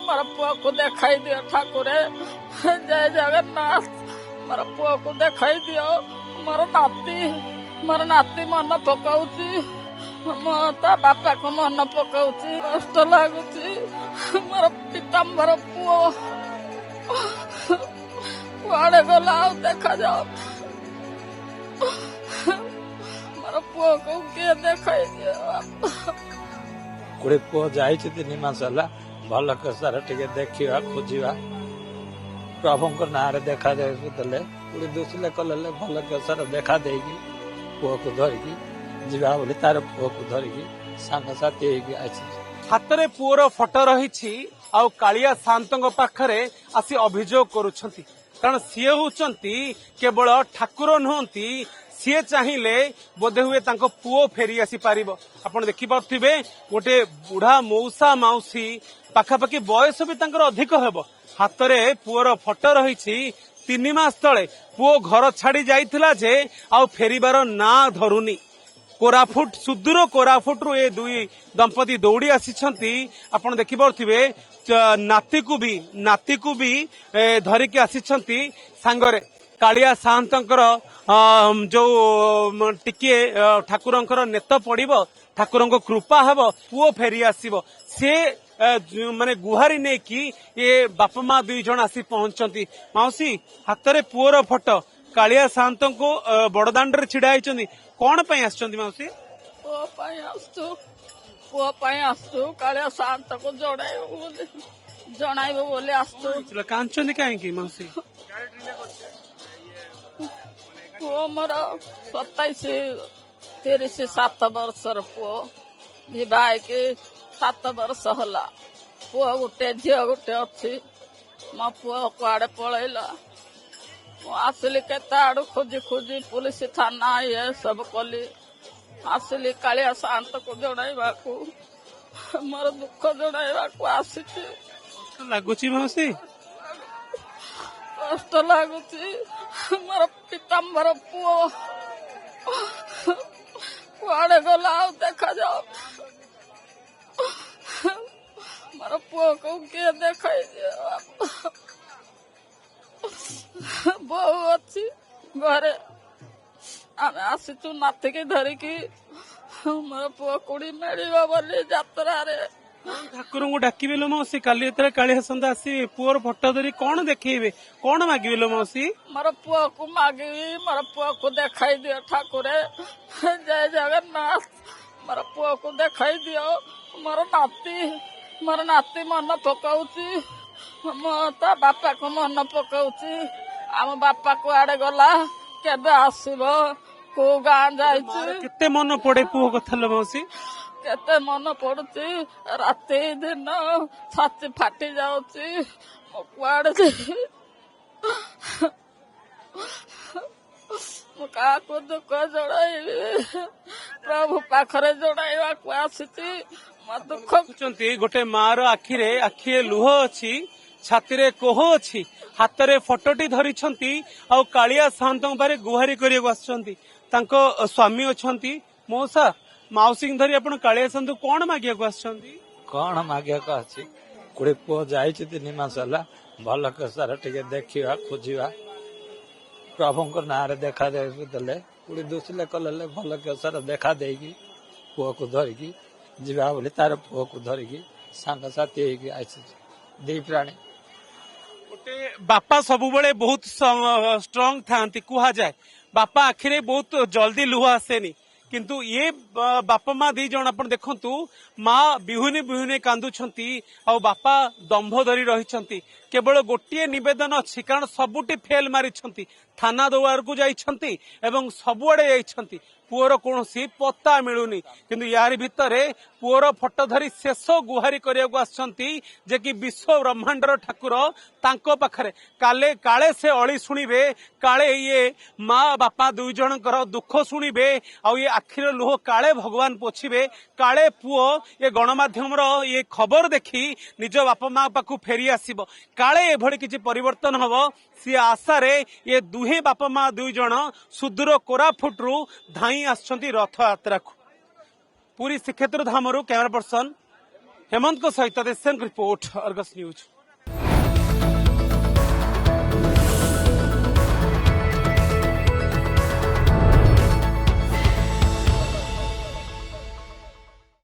मोर पुआ को देखाई दियो ठाकुर जय जगन्नाथ मोर पुआ को देखाई दियो मोर नाती मन पकाउची ता बापा को मन पकाउची कष्ट लागुची मोर पीताम्बर पुओ कुआड़े गला देखा जाओ मोर पुओ को किए देखाई दियो कोड़े पुओ जाई 3 मास होला भल सार टिके देखिवा खोजिवा प्रभु नाँ देखा देले कोड़े दुसले कले भल सार देखा देगी पुओ को धरिकी जीवा बोली तार पुओ को धरिकी सांगसाथी हाथ में पुओर फटो रही कालिया सात पाखरे आसी अभियोग करुछंती कारण सी होती केवल ठाकुर नुहति सी चाहिए बोधे हुए पुओ फेरी आसी पार आपड़ देखिपे गोटे बुढ़ा मौसा मौसी पाखापाखि बयस भी अधिक हेब हाथ में पुओर फटो रही 3 मास तले पुओ घर छाड़ी जाइथिला जे आउ फेरिबार ना धरुनी कोराफुट सुदूर कोराफुट रु ये दुई दंपति दौड़ी आसी आपड़ देखिपे नाती को भी धरिकी आसी सांगरे कालिया साहंतर जो टिके ठाकुरंकर नेत पड़िबो ठाकुर कृपा हेब पुओ फेरी आसीबो से माने गुहारी नहीं कि ये बापा माँ 2 जन आसी पहुंचती माउसी हाथ में पुओर फटो कालिया साहंत को बड़दाण्ड छिड़ा होती कौन पाई आसुचंदी माउसी पुओ आसु कालिया साहंत को जणाइबो बोले आसु कांचंदी काहेकि माउसी पुओ मोर 27 वर्षर पुओ विवाह के 7 वर्ष होला पुओ गोटे झील गोटे अच्छी मो पुओ कुआड़े पलैला आसली केते आड़ू खोजी खोजी पुलिस थाना ये सब कली आसली कालिया शांत को जणाइबा को मोर दुख जणाइबा को आसी लगुची मौसी कष्ट लागुची मोर पीताम्बर पुओ कुआड़े गला देखा जाओ मोर पुओ को किए देखाई दियो बहु अच्छी घरे आम आसीचु नाती की धरिकी मोर पुओ कुड़ी मिलिबो बोली यात्रा रे ठाकुर को डाकिबे लो मौसी काली कालिया सन्दा आसी पुओर फटो धरी कौन देखेबे कौन मागिबे लो मौसी मोर पुओ को मागिबी मोर पुओ को देखाई दियो ठाकुर जय जगन्नाथ मोर पुओ को देखाई दियो मोर नाती मन पकाउची ता बापा को मन पकाउची आम बापा को आड़े गला केबे आसीबो को गाँ जाइची केते मन पड़े पुओ कथा लो मौसी केते मन पड़ुची राति दिन छाती फाटी जाउची कुआड़े क्या दुख जड़ाइबी प्रभु पाखरे जड़ाइबा को आसीची दुख गोटे मार आखिरे लुह अच्छी छाती रे कोह अच्छी हाथ में फटोटी धरी कालिया साहंत बारे गुहारी करने स्वामी अच्छा मौसा मौसी धरी आप कालिया साहंत कौन मागिया को कौन मागिया को अच्छी कोड़े पुओ जाई 3 मास होला भल सार टिके देखिवा खोजिवा प्रभु नाँ देखा देले कोड़े दुसले कले भल सार देखा देगी पुओ को धरिकी जीवा बोली तार पुओ को धरिकी सांगसाथी दी प्राणी गोटे बापा सब बहुत स्ट्रंग था कह जाए बापा आखिरे बहुत जल्दी लुह आसेनी किंतु ये बापा माँ 2 जन आप देखु माँ बिहुनी बिहुनी कांदुछंती आ बापा दंभ धरी रही केवल गोटे नवेदन अच्छी कारण सबुटी फेल मारी थाना द्वार को जाइछंती एवं सबुआड़े जाइछंती पुओर कौन पत्ता मिलूनी किंतु यार भितर पुओर फटो धरी शेष गुहारी करने कि विश्व ब्रह्मांडर ठाकुर तांको पाखरे काले काले से अली शुणिबे काले ये माँ बापा 2 जनकर दुख शुणिबे आ ये आखिर लुह काले भगवान पोछिबे काले पुओ ये गणमाध्यम ये खबर देखी निज बापा माँ पाखु फेरी आसीबो काले एभली किछि परिवर्तन हबो सी आशा रे ये दुहे बापा माँ 2 जन सुदूर कोराफुटरू धाई आसछंती रथ यात्रा को। पुरी श्रीक्षेत्र धामरू कैमरा पर्सन हेमंत सहित देशन रिपोर्ट अर्गस न्यूज।